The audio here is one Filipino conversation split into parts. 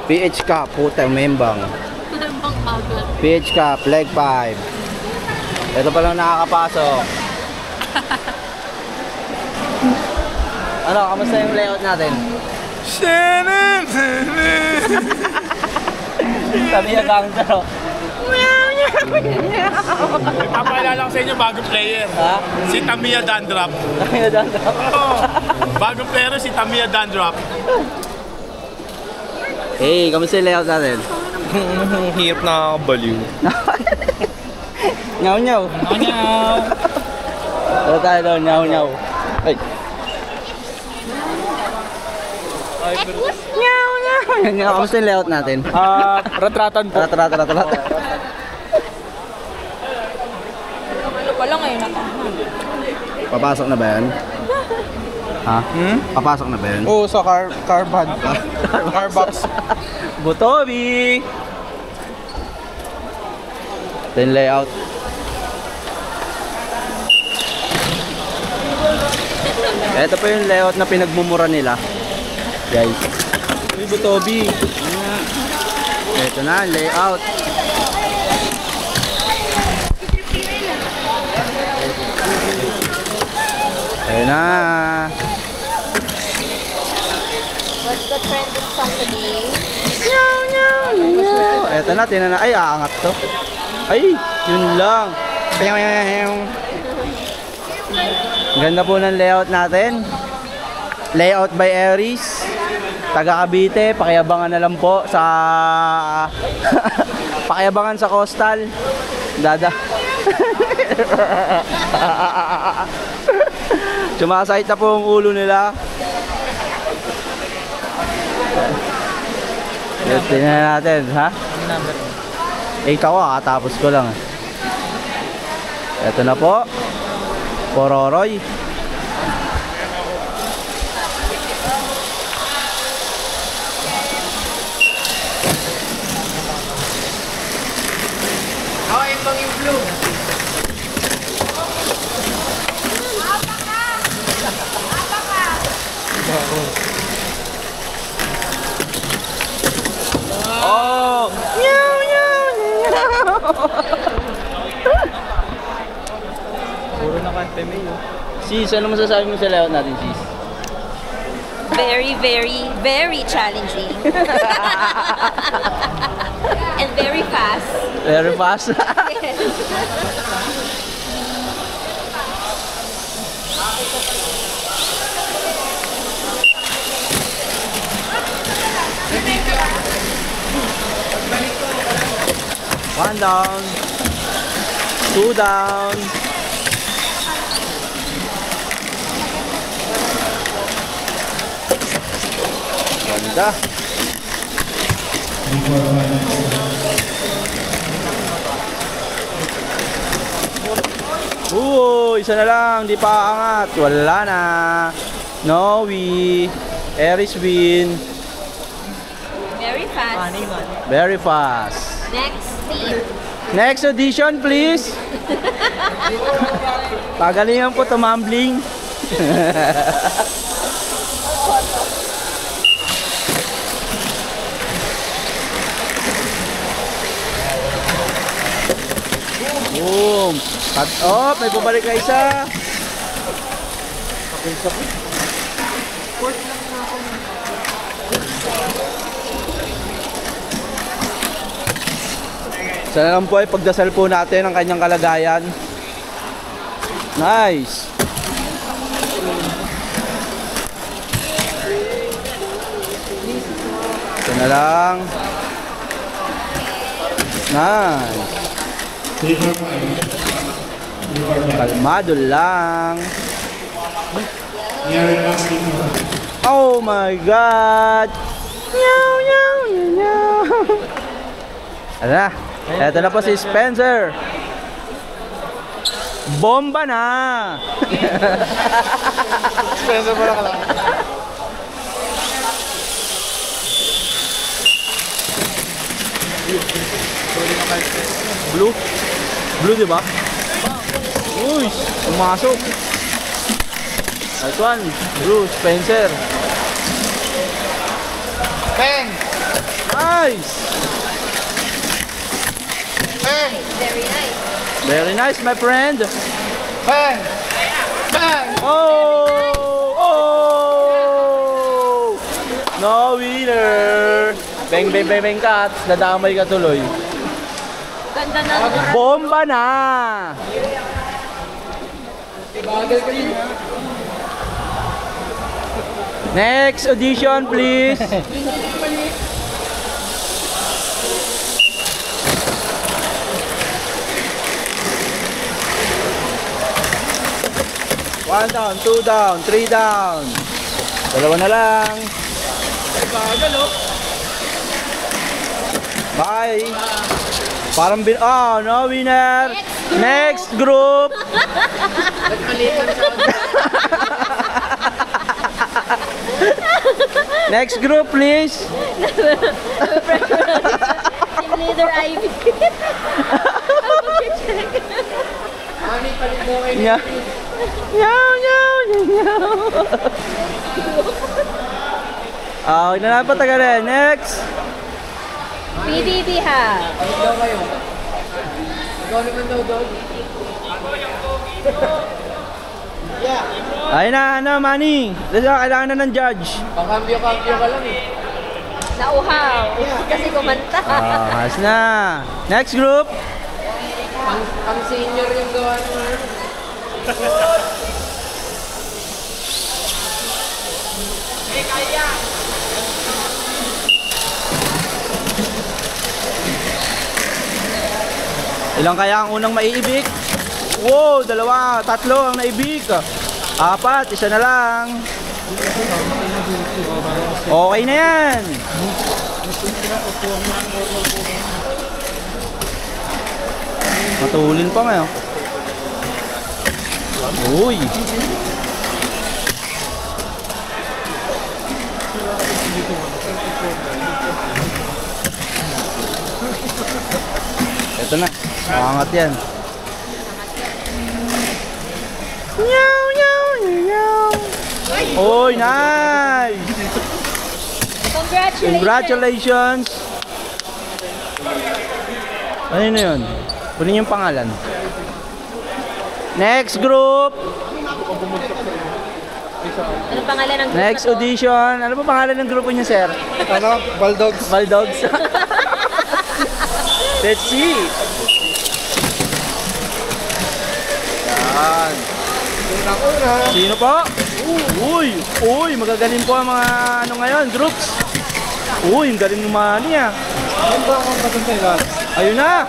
PH Cup, putang membang. Membang agad. PH Cup, leg 5. Ito pa lang nakakapasok. Ano, kamusta yung layout natin? Sabi niya gangster. Papaalala ko sa inyo, bagong player. Ha? Si Tamiya Dandrup. Tamiya Dandrup. Oo. Bagong player si Tamiya Dandrup. Hey, kamusta yung layout natin? Hirap na baliw. Nyaw-nyaw. Nyaw-nyaw. Ano tayo doon? Nyaw-nyaw. Ay. Nyaw-nyaw. Kamusta yung layout natin? Retratan po. Rat. Ano pala ngayon ako? Papasok na ba yan? Ha? Papasok na ba yan? Oo, sa car box. Butobi! Then layout. Ito pa yung layout na pinagmumura nila. Guys. Uy, Butobi. Ito na, layout. Ayun na. What's the trending song today? Ito na, tinan na. Ay, aangat to. Ay, yun lang. Ganda po ng layout natin. Layout by Aries. Taga Cavite, pakiabangan na lang po sa pakiabangan sa Coastal. Dada. Sumasakit na po ang ulo nila. Tingnan natin, ha? 8 ako, kakatapos ko lang. Ito na po. Pororoy. Yung blue. Oh! Nyaw, nyaw, nyaw. Puro na kante may yun. Sis, ano masasabi mo sa layout natin, sis? Very, very, very challenging. And very fast. Very fast. One down. Two down. Ganda. Isa na lang, di pa angat. Wala na. Noe. Aries win. Very fast. Very fast. Next team. Next edition, please. Pagalingan po tumambling. Boom. Cut off. May pabalik na isa. Sana lang po ay pagdasal po natin ang kanyang kalagayan. Nice. Ito na lang. Nice. Kalmado lang. Oh my God. Meow, meow, meow. Ano na? Eto na po si Spencer. Bomba na. Spencer pala ka lang. Blue? Blue, di ba? Uy, pumasok. Nice one. Blue, Spencer. Bang! Nice! Very nice. Very nice, my friend. Bang! Bang! Oh! Oh! No winner! Bang, bang, bang, bang, cut. Nadamay ka tuloy. Ganda ng Bomba na! Next audition, please. One down, two down, three down. Dalawa na lang. Bye. Parang no winner. Next group. Next group, please. Team leader Ivy. Yeah. Nyaw, nyaw, nyaw. Okay na napatagal. Next. PDB ha. Ayun na, Manny. Kailangan na ng judge. Pangkambyo-kambyo ka lang eh. Nauhaw. Kasi kumanta. Has na. Next group. Ang senior yung gawa naman. Ilang kaya ang unang maiibig? Wow, dalawa, tatlo ang naibig. Apat, isa na lang. Okay na yan. Matulin pa ngayon. Uy. Ito na. Makangat yan. Nyaw, nyaw, nyaw. Oy, nice. Congratulations. Congratulations. Ano na yun? Kunin yung pangalan. Next group. Ano pangalan ng group Next na to? audition. Ano ba pangalan ng grupo niyo, sir? Ano? Baldogs. Baldogs. Let's see. Yan. Sino po? Uy, uy, magagaling po ang mga ano ngayon, groups. Uy, ang galing ng Manny ah. Ano ba ang patungkol ka? Ayun na.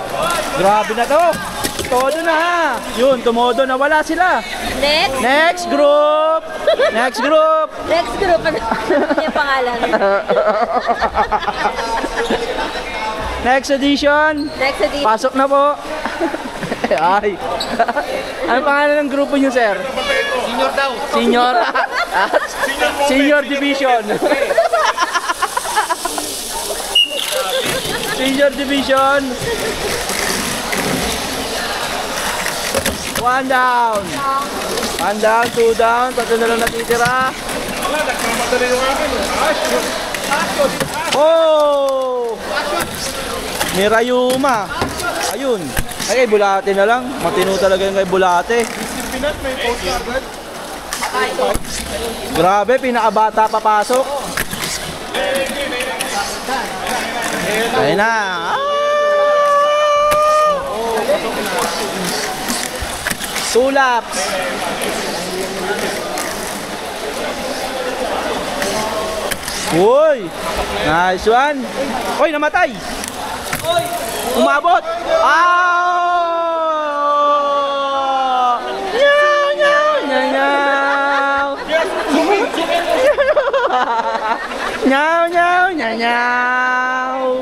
Grabe na to. Todo na ha. Yun, tumodo na wala sila. Next. Next group. Next group. Next group. Ano yung pangalan? Next edition. Next edition. Pasok na po. Ay. Ano pangalan ng grupo niyo, sir? Senior daw. Senior. Senior division. Senior division. One down. One down, two down. Tatlo na lang natitira. Oh! Mirayuma. Ayun. Ay, kay Bulate na lang. Matino talaga yung kay Bulate. Grabe, pinakabata papasok. Ayun na. Two laps. Uy! Nice one. Uy, namatay. Umabot. Ah! Nyaw, nyaw, nyaw, nyaw. Nyaw, nyaw, nyaw, nyaw.